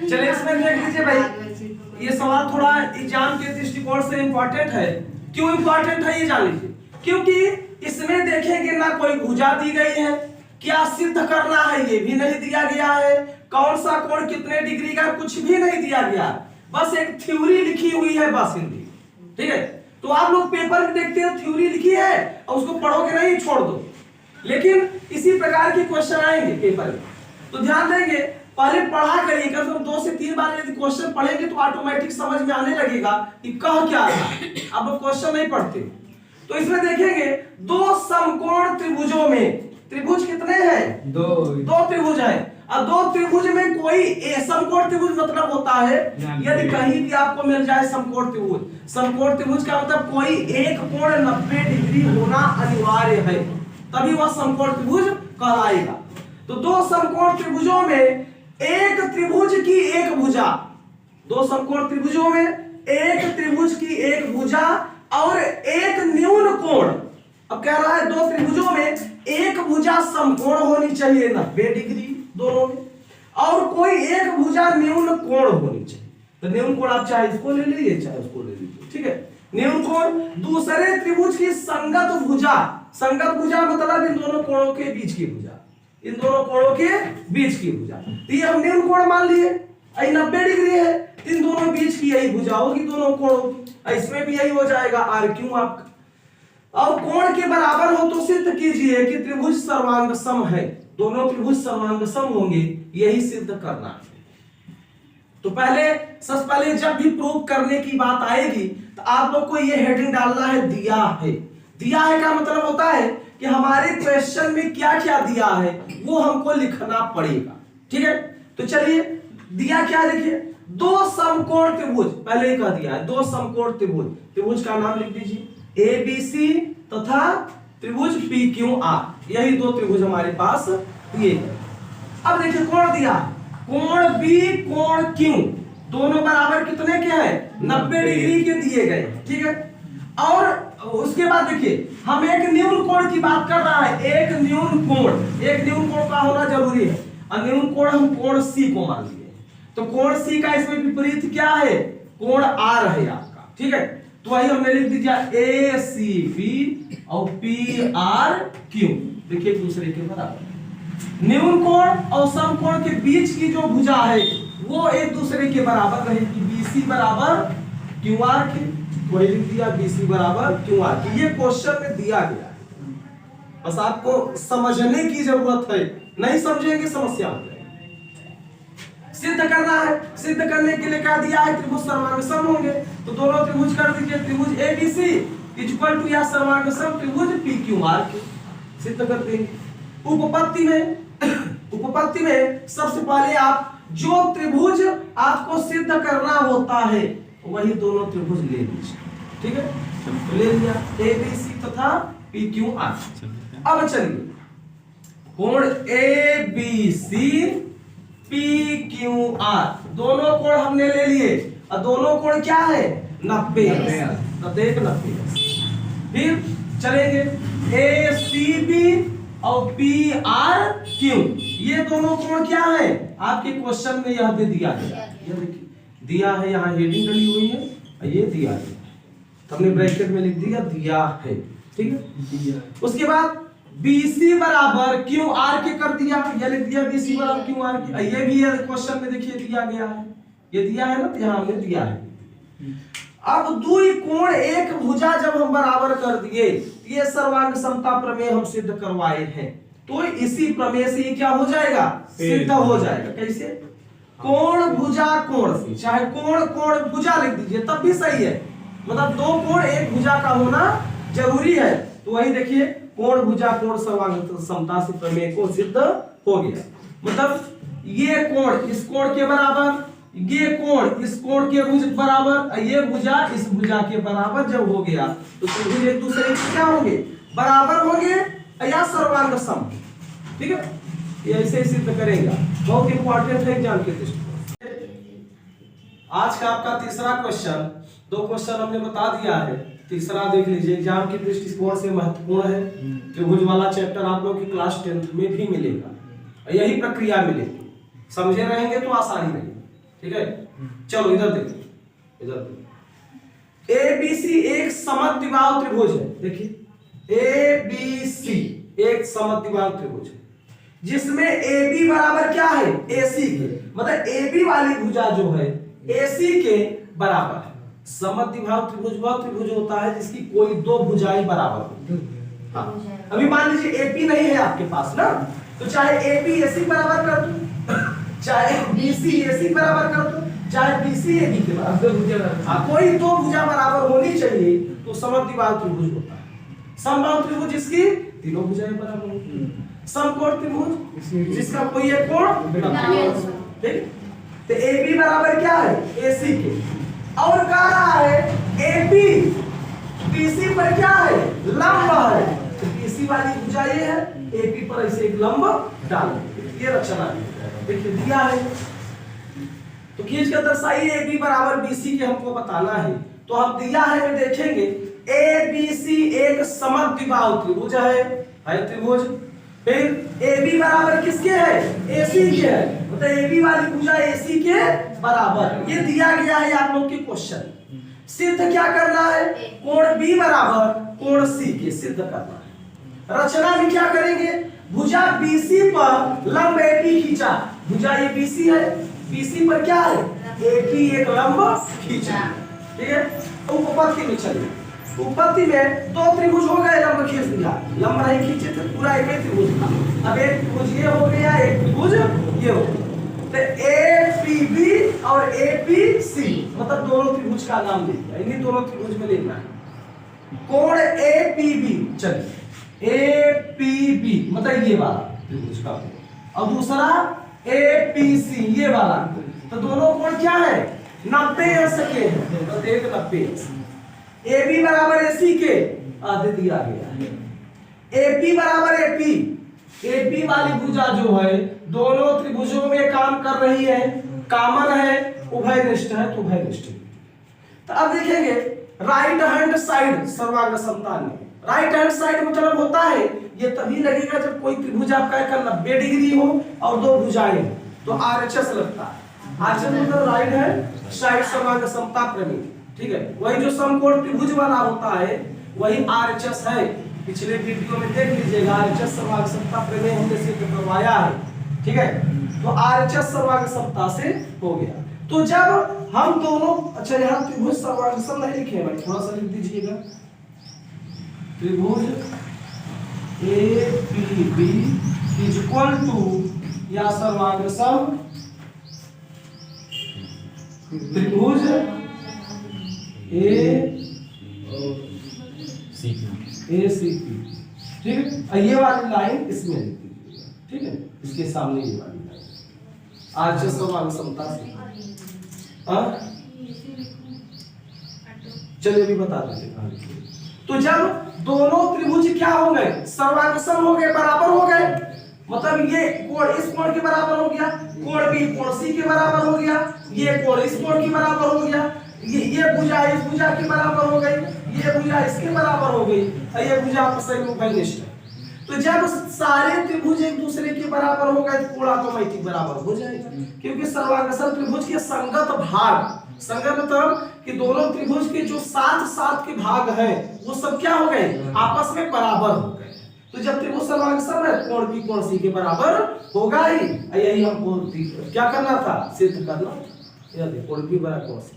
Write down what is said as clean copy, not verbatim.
चलिए इसमें देख लीजिए भाई, ये सवाल थोड़ा एग्जाम के दृष्टिकोण से इंपॉर्टेंट है। क्यों इंपॉर्टेंट है ये जान लीजिए, क्योंकि इसमें देखेंगे ना कोई भुजा दी गई है, क्या सिद्ध करना है ये भी नहीं दिया गया है, कौन सा कोण कितने डिग्री का कुछ भी नहीं दिया गया, बस एक थ्योरी लिखी हुई है बस हिंदी। ठीक है, तो आप लोग पेपर में देखते हो थ्योरी लिखी है और उसको पढ़ोगे नहीं छोड़ दो, लेकिन इसी प्रकार के क्वेश्चन आएंगे पेपर में, तो ध्यान देंगे पहले पढ़ा करिए, कम से कम 2 से 3 बार यदि क्वेश्चन पढ़ेंगे तो ऑटोमेटिक समझ में आने लगेगा कि कह क्या रहा है। अब क्वेश्चन नहीं पढ़ते तो इसमें देखेंगे 2 समकोण त्रिभुजों में, त्रिभुज कितने हैं? 2 त्रिभुज हैं। अब 2 त्रिभुज में कोई समकोण त्रिभुज मतलब होता है यदि कहीं भी आपको मिल जाए समकोण त्रिभुज, समकोण त्रिभुज का मतलब कोई एक कोण 90 डिग्री होना अनिवार्य है, तभी वह समकोण त्रिभुज कहलाएगा। तो 2 समकोण त्रिभुजों में एक त्रिभुज की एक भुजा, 2 समकोण त्रिभुजों में एक त्रिभुज की एक भुजा और एक न्यून कोण। अब कह रहा है 2 त्रिभुजों में एक भुजा समकोण होनी चाहिए 90 डिग्री दोनों में, और कोई एक भुजा न्यून कोण होनी चाहिए। तो न्यून कोण आप चाहे इसको ले लीजिए चाहे उसको ले लीजिए, ठीक है। न्यून कोण दूसरे त्रिभुज की संगत भुजा, संगत भुजा मतलब इन दोनों कोणों के बीच की भुजा, इन दोनों कोणों के बीच की भुजा। तो ये हम न्यून कोण मान लिए, 90 डिग्री है, इन दोनों बीच की यही भुजा होगी दोनों कोणों की, इसमें भी यही हो जाएगा आर क्यों आपका। और कोण के बराबर हो तो सिद्ध कीजिए कि त्रिभुज सर्वांग सम है, दोनों त्रिभुज सर्वांग सम होंगे, यही सिद्ध करना है। तो सबसे पहले जब भी प्रूव करने की बात आएगी तो आप लोग को ये हेडिंग डालना है दिया है। दिया है का मतलब होता है कि हमारे क्वेश्चन में क्या क्या दिया है वो हमको लिखना पड़ेगा, ठीक है। तो चलिए दिया क्या लिखिए, 2 समकोण त्रिभुज, पहले ही कह दिया है 2 समकोण त्रिभुज, त्रिभुज का नाम लिख दीजिए ABC तथा त्रिभुज PQR, यही 2 त्रिभुज हमारे पास दिए गए। अब देखिए कोण दिया, कोण B कोण Q दोनों बराबर कितने के हैं? 90 डिग्री के दिए गए, ठीक है। और उसके बाद देखिए हम एक न्यून कोण की बात कर रहा है, एक न्यून कोण का होना जरूरी है, और न्यून कोण हम कोण C को मान लिए, तो कोण C का इसमें विपरीत क्या है? कोण R है आपका, ठीक है। तो वही हमने लिख दिया ACB और PRQ, देखिए एक दूसरे के बराबर। न्यून कोण और समकोण के बीच की जो भुजा है वो एक दूसरे के बराबर रहेगी, BC बराबर QR के, वही लिख दिया BC बराबर QR के। ये क्वेश्चन में दिया गया है, बस आपको समझने की जरूरत है, नहीं समझेंगे समस्या हो जाएगी। सिद्ध करना है, सिद्ध करने के लिए क्या दिया है? त्रिभुज सर्वांग सम होंगे, तो दोनों त्रिभुज कर दीजिए, त्रिभुज ABC इक्वल टू या सर्वांग सम त्रिभुज PQR के, सिद्ध कर देंगे। उपपत्ति में सबसे पहले आप जो त्रिभुज आपको सिद्ध करना होता है वही दोनों त्रिभुज ले लीजिए, ठीक है। तो ले लिया ABC तथा PQR। अब चलिए कोण ABC PQR दोनों कोण हमने ले लिए, और दोनों कोण क्या है? 90, प्रत्येक 90। फिर चलेंगे ACB और PRQ, ये दोनों कोण क्या है? आपके क्वेश्चन में यह दिया गया, ये देखिए दिया है, यहाँ हेडिंग डली हुई है, और ये दिया है, हमने ब्रैकेट में लिख दिया है, ठीक है। उसके बाद BC बराबर QR के कर दिया, ये लिख दिया BC बराबर QR के, ये भी है क्वेश्चन में देखिए दिया गया है, ये दिया है ना, तो यहाँ हमने दिया है। अब दुई कोण एक भुजा जब हम बराबर कर दिए, ये सर्वांग समता प्रमेय हम सिद्ध करवाए हैं, तो इसी प्रमेय से क्या हो जाएगा? सिद्ध हो जाएगा। कैसे? कोण भुजा कोण से, चाहे कोण कोण भुजा लिख दीजिए तब भी सही है, मतलब 2 कोण एक भुजा का होना जरूरी है। तो वही देखिए कोण भुजा कोण सर्वांग समता से प्रमेय को सिद्ध हो गया, मतलब ये कोण इस कोण के बराबर, ये कोण इस कोण के भुज बराबर, ये भुजा इस भुजा के बराबर जब हो गया तो त्रिभुज एक दूसरे के क्या होंगे? बराबर होंगे या सर्वांग सम, ठीक है। ये ऐसे सिद्ध करेगा, बहुत इंपॉर्टेंट है एग्जाम के दृष्टिकोण। आज का आपका तीसरा क्वेश्चन, 2 क्वेश्चन हमने बता दिया है, तीसरा देख लीजिए, एग्जाम के दृष्टिकोण से महत्वपूर्ण है। त्रिभुज वाला चैप्टर आप लोग की क्लास 10th में भी मिलेगा, यही प्रक्रिया मिलेगी। समझे रहेंगे तो आसानी रहेगी, ठीक है। चलो इधर देखिए, इधर देखिए, ABC एक समद्विबाहु त्रिभुज है। देखिए ABC एक समद्विबाहु त्रिभुज है जिसमें AB बराबर क्या है, AC के, मतलब AB वाली भुजा जो है AC के बराबर है। समद्विबाहु त्रिभुज वह त्रिभुज होता है जिसकी कोई दो भुजाएं बराबर हो। हाँ, अभी मान लीजिए AP नहीं है आपके पास ना, तो चाहे AP AC बराबर कर दो, चाहे BC AC बराबर कर दो, चाहे BC AB के बराबर। हाँ, कोई दो भुजा बराबर होनी चाहिए तो समद्विबाहु त्रिभुज होता है। समबाहु त्रिभुज जिसकी तीनों भुजाएं बराबर होती। समकोण त्रिभुज जिसका कोई एक कोण, ठीक। तो AB बराबर क्या है, AC के, और कह रहा है AP BC पर क्या है, लंब है। तो BC वाली भुजा ये है, AP पर ऐसे एक लंब डाल देंगे, ये रचना देखिए दिया है। तो खींच कर दर्शाइए AB बराबर BC के हमको बताना है। तो हम दिया है में देखेंगे ABC एक समद्विबाहु त्रिभुज है त्रिभुज। फिर AB बराबर किसके है, AC के है, मतलब AB वाली भुजा AC के बराबर। ये दिया गया है आप लोग के क्वेश्चन। सिद्ध क्या करना है, कोण B बराबर कोण C के सिद्ध करना है। रचना में क्या करेंगे, भुजा BC पर लंब AP खींचा। भुजा ये BC है, BC पर क्या है, AP एक लंब खींचा, ठीक है। उपपत्ति में चलिए, उपपत्ति में दो त्रिभुज हो गए, लंब खींच दिया, लंब नहीं खींचे थे, पूरा एक ही त्रिभुज था। अब एक त्रिभुज ये हो गया, एक त्रिभुज ये हो गया। तो APB और APC मतलब दोनों त्रिभुज का नाम लिखना, इन्हीं दोनों त्रिभुज में लिखना है। कोण APB, चलिए APB मतलब ये वाला त्रिभुज का कोण, और दूसरा APC ये वाला। तो दोनों कोण क्या है, 90 अंश के हैं, तो एक 90 अंश। AB बराबर AC के आधे दिया गया है। AP बराबर AP वाली भुजा जो है दोनों त्रिभुजों में काम कर रही है, कॉमन है, उभयनिष्ठ है, तो उभयनिष्ठ। तो अब देखेंगे राइट हैंड साइड सर्वांग समता में। राइट हैंड साइड मतलब होता है ये तभी लगेगा जब कोई त्रिभुज आपका 90 डिग्री हो और दो भुजाएं हो, तो RHS लगता है। RHS मतलब राइट हैंड साइड सर्वांग समता प्रमेय, ठीक है। वही जो समकोण त्रिभुज वाला होता है वही RHS है। पिछले वीडियो में देख लीजिएगा, RHS सर्वांग समता प्रमेय हमने सिद्ध करवाया है, ठीक है। तो RHS सर्वांग समता से हो गया। तो जब हम दोनों, अच्छा यहाँ त्रिभुज सर्वांग सम नहीं लिखे भाई, थोड़ा सा लिख दीजिएगा। त्रिभुज APB इज इक्वल टू या सर्वांग सम त्रिभुज ACP, ठीक है। ये वाली लाइन इसमें लिख दीजिएगा, ठीक है, इसके सामने ये वाली लाइन RHS सर्वांग समता से। चलिए अभी बता दीजिए। तो जब दोनों त्रिभुज क्या हो गए, सर्वांग सम हो गए, बराबर हो गए, मतलब ये कोण इस कोण के बराबर हो गया, कोण B कोण C के बराबर हो गया, ये कोण इस कोण के बराबर हो गया, ये भुजा इस भुजा के बराबर हो गई, ये भुजा इसके बराबर हो गई, और ये भुजा आपस में उभयनिष्ठ है। तो जब सारे त्रिभुज एक दूसरे के बराबर हो गए तो कोण ऑटोमेटिक बराबर हो जाएगा, क्योंकि सर्वांग सम त्रिभुज के संगत भाग, संगत मतलब कि दोनों त्रिभुज के जो साथ साथ के भाग हैं वो सब क्या हो गए, आपस में बराबर हो गए। तो जब त्रिभुज सर्वांग सम है, कोण B कोण C के बराबर होगा ही। यही हमको क्या करना था, सिद्ध करना। यदि कोण B बराबर कोण C,